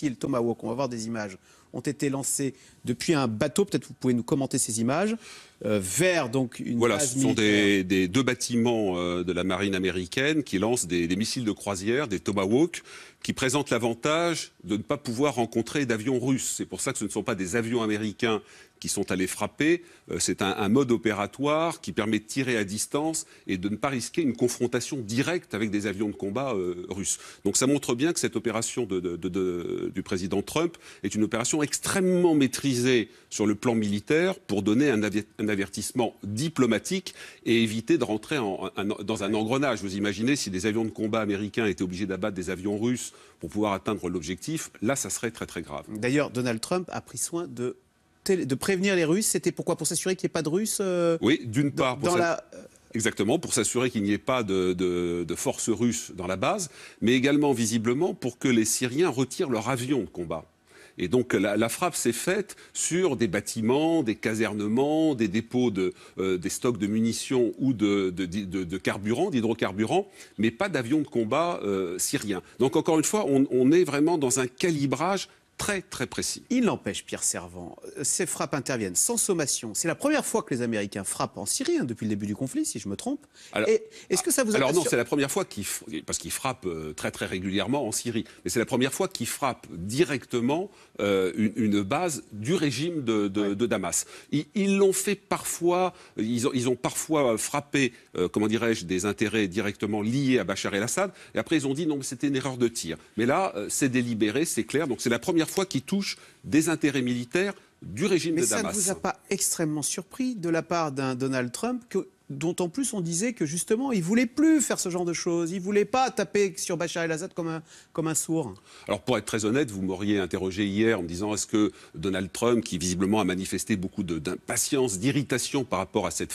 Le Tomahawk, on va voir des images, ont été lancés depuis un bateau, peut-être vous pouvez nous commenter ces images, vers donc une base militaire. Ce sont deux bâtiments de la marine américaine qui lancent des missiles de croisière, des Tomahawk, qui présentent l'avantage de ne pas pouvoir rencontrer d'avions russes. C'est pour ça que ce ne sont pas des avions américains qui sont allés frapper. C'est un mode opératoire qui permet de tirer à distance et de ne pas risquer une confrontation directe avec des avions de combat russes. Donc ça montre bien que cette opération du président Trump est une opération extrêmement maîtrisée sur le plan militaire pour donner un avertissement diplomatique et éviter de rentrer dans un engrenage. Vous imaginez si des avions de combat américains étaient obligés d'abattre des avions russes pour pouvoir atteindre l'objectif, là ça serait très très grave. D'ailleurs, Donald Trump a pris soin de prévenir les Russes. C'était pourquoi? Pour s'assurer qu'il n'y ait pas de Russes Oui, d'une part, exactement, pour s'assurer qu'il n'y ait pas de forces russes dans la base, mais également, visiblement, pour que les Syriens retirent leurs avions de combat. Et donc la frappe s'est faite sur des bâtiments, des casernements, des dépôts, des stocks de munitions ou de carburant, d'hydrocarburants, mais pas d'avions de combat syriens. Donc encore une fois, on est vraiment dans un calibrage très très précis. Il n'empêche, Pierre Servan, ces frappes interviennent sans sommation. C'est la première fois que les Américains frappent en Syrie, depuis le début du conflit, si je me trompe. Est-ce que ça vous a... Alors non, c'est la première fois parce qu'ils frappent très très régulièrement en Syrie, mais c'est la première fois qu'ils frappent directement une base du régime de Damas. Ils l'ont fait parfois, ils ont parfois frappé, comment dirais-je, des intérêts directement liés à Bachar el-Assad, et après ils ont dit non, mais c'était une erreur de tir. Mais là, c'est délibéré, c'est clair, donc c'est la première fois qu'ils touchent des intérêts militaires du régime de Damas. Mais ça ne vous a pas extrêmement surpris de la part d'un Donald Trump dont en plus on disait que justement il ne voulait plus faire ce genre de choses, il ne voulait pas taper sur Bachar el-Assad comme un sourd? Alors pour être très honnête, vous m'auriez interrogé hier en me disant est-ce que Donald Trump, qui visiblement a manifesté beaucoup d'impatience, d'irritation par rapport à cette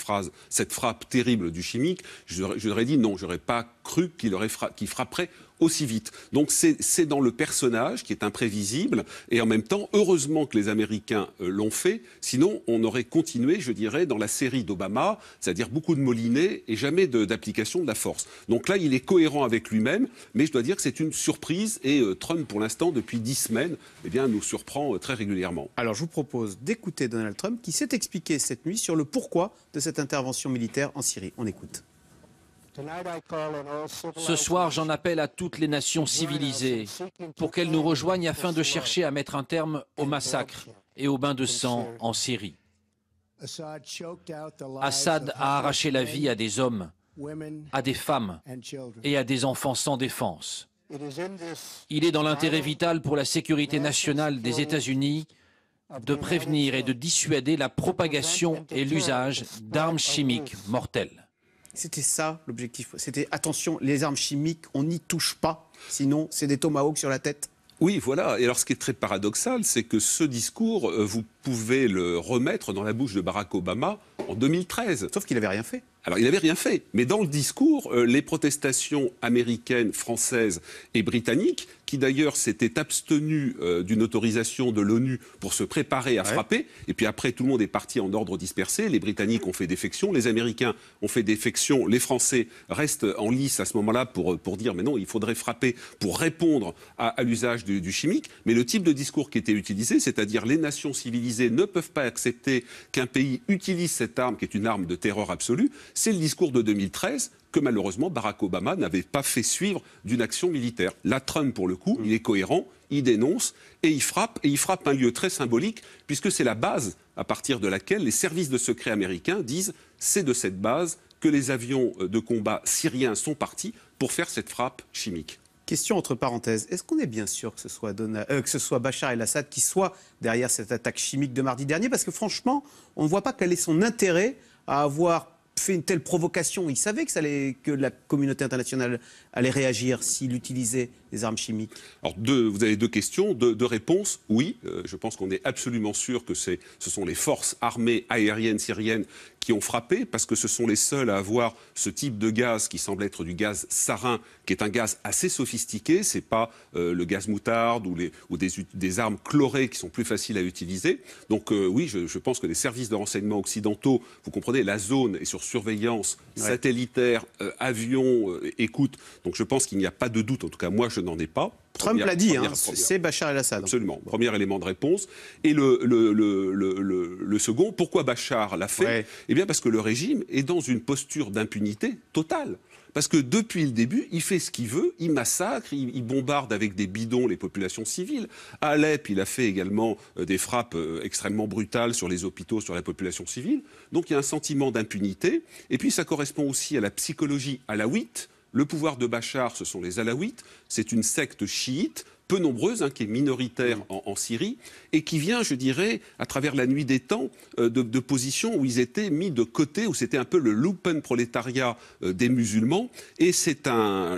frappe terrible du chimique, j'aurais dit non, je n'aurais pas cru qu'il frapperait aussi vite. Donc c'est dans le personnage qui est imprévisible et en même temps, heureusement que les Américains l'ont fait, sinon on aurait continué, je dirais, dans la série d'Obama, c'est-à-dire beaucoup de moulinets et jamais d'application de la force. Donc là, il est cohérent avec lui-même, mais je dois dire que c'est une surprise et Trump, pour l'instant, depuis 10 semaines, eh bien, nous surprend très régulièrement. Alors je vous propose d'écouter Donald Trump qui s'est expliqué cette nuit sur le pourquoi de cette intervention militaire en Syrie. On écoute. Ce soir, j'en appelle à toutes les nations civilisées pour qu'elles nous rejoignent afin de chercher à mettre un terme au massacre et au bain de sang en Syrie. Assad a arraché la vie à des hommes, à des femmes et à des enfants sans défense. Il est dans l'intérêt vital pour la sécurité nationale des États-Unis de prévenir et de dissuader la propagation et l'usage d'armes chimiques mortelles. C'était ça l'objectif. C'était attention, les armes chimiques, on n'y touche pas. Sinon, c'est des tomahawks sur la tête. Oui, voilà. Et alors, ce qui est très paradoxal, c'est que ce discours, vous pouvez le remettre dans la bouche de Barack Obama en 2013. Sauf qu'il n'avait rien fait. Alors, il n'avait rien fait. Mais dans le discours, les protestations américaines, françaises et britanniques, qui d'ailleurs s'étaient abstenues d'une autorisation de l'ONU pour se préparer à frapper, et puis après, tout le monde est parti en ordre dispersé. Les Britanniques ont fait défection, les Américains ont fait défection, les Français restent en lice à ce moment-là pour dire mais non, il faudrait frapper pour répondre à l'usage du chimique. Mais le type de discours qui était utilisé, c'est-à-dire les nations civilisées ne peuvent pas accepter qu'un pays utilise cette arme, qui est une arme de terreur absolue, c'est le discours de 2013 que malheureusement Barack Obama n'avait pas fait suivre d'une action militaire. Là, Trump, pour le coup, il est cohérent, il dénonce et il frappe un lieu très symbolique, puisque c'est la base à partir de laquelle les services de secret américains disent c'est de cette base que les avions de combat syriens sont partis pour faire cette frappe chimique. Question entre parenthèses, est-ce qu'on est bien sûr que ce soit Bachar el-Assad qui soit derrière cette attaque chimique de mardi dernier? Parce que franchement, on ne voit pas quel est son intérêt à avoir fait une telle provocation. Il savait que la communauté internationale allait réagir s'il utilisait des armes chimiques. Alors, vous avez deux questions, deux réponses. Oui, je pense qu'on est absolument sûr que ce sont les forces armées aériennes syriennes qui ont frappé, parce que ce sont les seuls à avoir ce type de gaz qui semble être du gaz sarin, qui est un gaz assez sophistiqué. C'est pas le gaz moutarde ou des armes chlorées qui sont plus faciles à utiliser. Donc oui, je pense que les services de renseignement occidentaux, vous comprenez, la zone est sur surveillance satellitaire, avions, écoute. Donc je pense qu'il n'y a pas de doute, en tout cas moi je n'en ai pas. Trump l'a dit, c'est Bachar el-Assad. Absolument, premier élément de réponse. Et le second, pourquoi Bachar l'a fait? Eh bien parce que le régime est dans une posture d'impunité totale. Parce que depuis le début, il fait ce qu'il veut, il massacre, il bombarde avec des bidons les populations civiles. À Alep, il a fait également des frappes extrêmement brutales sur les hôpitaux, sur la population civile. Donc il y a un sentiment d'impunité. Et puis ça correspond aussi à la psychologie alaouite. Le pouvoir de Bachar, ce sont les alaouites. C'est une secte chiite, peu nombreuse, qui est minoritaire en Syrie, et qui vient, je dirais, à travers la nuit des temps, de positions où ils étaient mis de côté, où c'était un peu le lumpenprolétariat des musulmans. Et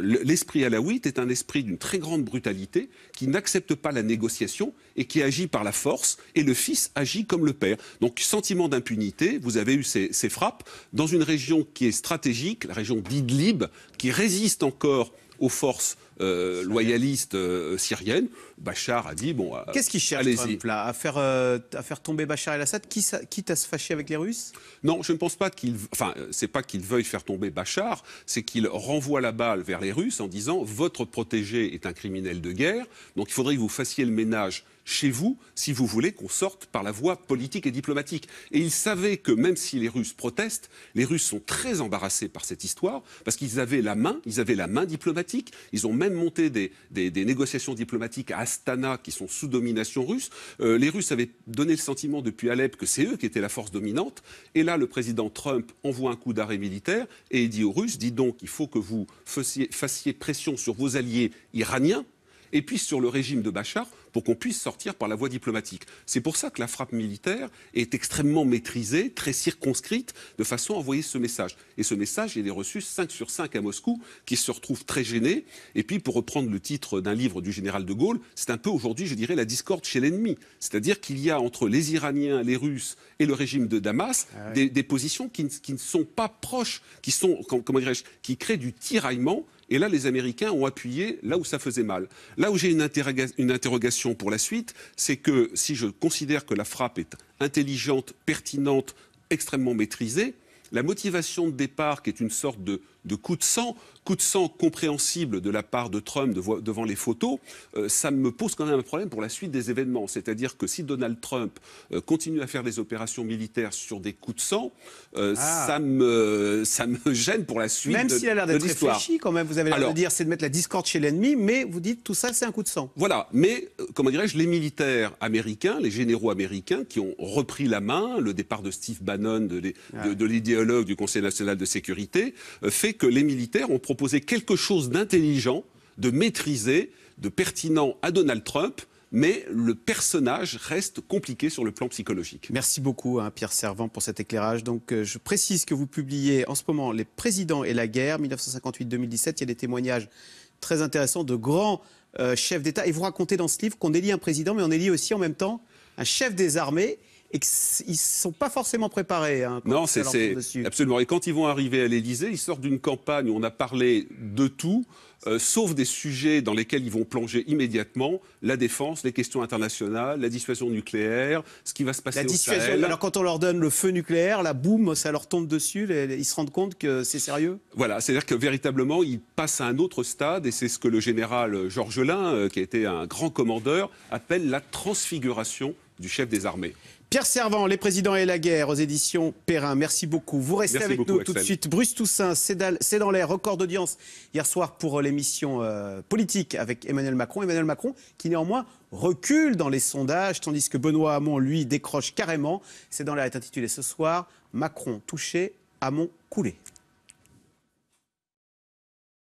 l'esprit alaouite est un esprit d'une très grande brutalité, qui n'accepte pas la négociation et qui agit par la force, et le fils agit comme le père. Donc, sentiment d'impunité, vous avez eu ces frappes dans une région qui est stratégique, la région d'Idlib, qui résiste encore aux forces loyalistes syriennes. Bachar a dit, bon, qu'est-ce qu'il cherche, Trump, là, à faire tomber Bachar el-Assad, quitte à se fâcher avec les Russes? Non, je ne pense pas qu'il... Enfin, c'est pas qu'il veuille faire tomber Bachar, c'est qu'il renvoie la balle vers les Russes en disant, votre protégé est un criminel de guerre, donc il faudrait que vous fassiez le ménage chez vous, si vous voulez qu'on sorte par la voie politique et diplomatique. Et il savait que même si les Russes protestent, les Russes sont très embarrassés par cette histoire, parce qu'ils avaient la main diplomatique, ils ont même monté des négociations diplomatiques à Astana qui sont sous domination russe. Les Russes avaient donné le sentiment depuis Alep que c'est eux qui étaient la force dominante, et là le président Trump envoie un coup d'arrêt militaire, et il dit aux Russes, dis donc, il faut que vous fassiez pression sur vos alliés iraniens, et puis sur le régime de Bachar, pour qu'on puisse sortir par la voie diplomatique. C'est pour ça que la frappe militaire est extrêmement maîtrisée, très circonscrite, de façon à envoyer ce message. Et ce message, il est reçu 5 sur 5 à Moscou, qui se retrouve très gêné. Et puis, pour reprendre le titre d'un livre du général de Gaulle, c'est un peu aujourd'hui, je dirais, la discorde chez l'ennemi. C'est-à-dire qu'il y a entre les Iraniens, les Russes et le régime de Damas des positions qui ne sont pas proches, qui créent du tiraillement. Et là, les Américains ont appuyé là où ça faisait mal. Là où j'ai une interrogation pour la suite, c'est que si je considère que la frappe est intelligente, pertinente, extrêmement maîtrisée, la motivation de départ, qui est une sorte de coup de sang compréhensible de la part de Trump devant les photos, ça me pose quand même un problème pour la suite des événements. C'est-à-dire que si Donald Trump continue à faire des opérations militaires sur des coups de sang, ça me gêne pour la suite de l'histoire. Même s'il a l'air d'être réfléchi, quand même, vous avez l'air de dire c'est de mettre la discorde chez l'ennemi, mais vous dites tout ça, c'est un coup de sang. Voilà, mais, comment dirais-je, les militaires américains, les généraux américains qui ont repris la main, le départ de Steve Bannon, de l'idéologue du Conseil national de sécurité, fait que les militaires ont proposé quelque chose d'intelligent, de maîtrisé, de pertinent à Donald Trump, mais le personnage reste compliqué sur le plan psychologique. Merci beaucoup, Pierre Servan, pour cet éclairage. Donc, je précise que vous publiez en ce moment Les présidents et la guerre, 1958-2017. Il y a des témoignages très intéressants de grands chefs d'État. Et vous racontez dans ce livre qu'on élit un président, mais on élit aussi en même temps un chef des armées. Et qu'ils ne sont pas forcément préparés. Non, c'est absolument. Et quand ils vont arriver à l'Élysée, ils sortent d'une campagne où on a parlé de tout, sauf des sujets dans lesquels ils vont plonger immédiatement, la défense, les questions internationales, la dissuasion nucléaire, ce qui va se passer au Sahel. Alors quand on leur donne le feu nucléaire, là, boum, ça leur tombe dessus, ils se rendent compte que c'est sérieux? Voilà, c'est-à-dire que véritablement, ils passent à un autre stade, et c'est ce que le général Georges Lain, qui a été un grand commandeur, appelle la transfiguration du chef des armées. Pierre Servan, Les présidents et la guerre, aux éditions Perrin. Merci beaucoup. Vous restez avec nous tout de suite. Bruce Toussaint, c'est dans l'air. Record d'audience hier soir pour l'émission politique avec Emmanuel Macron. Emmanuel Macron qui néanmoins recule dans les sondages, tandis que Benoît Hamon, lui, décroche carrément. C'est dans l'air est intitulé ce soir « Macron touché, Hamon coulé ».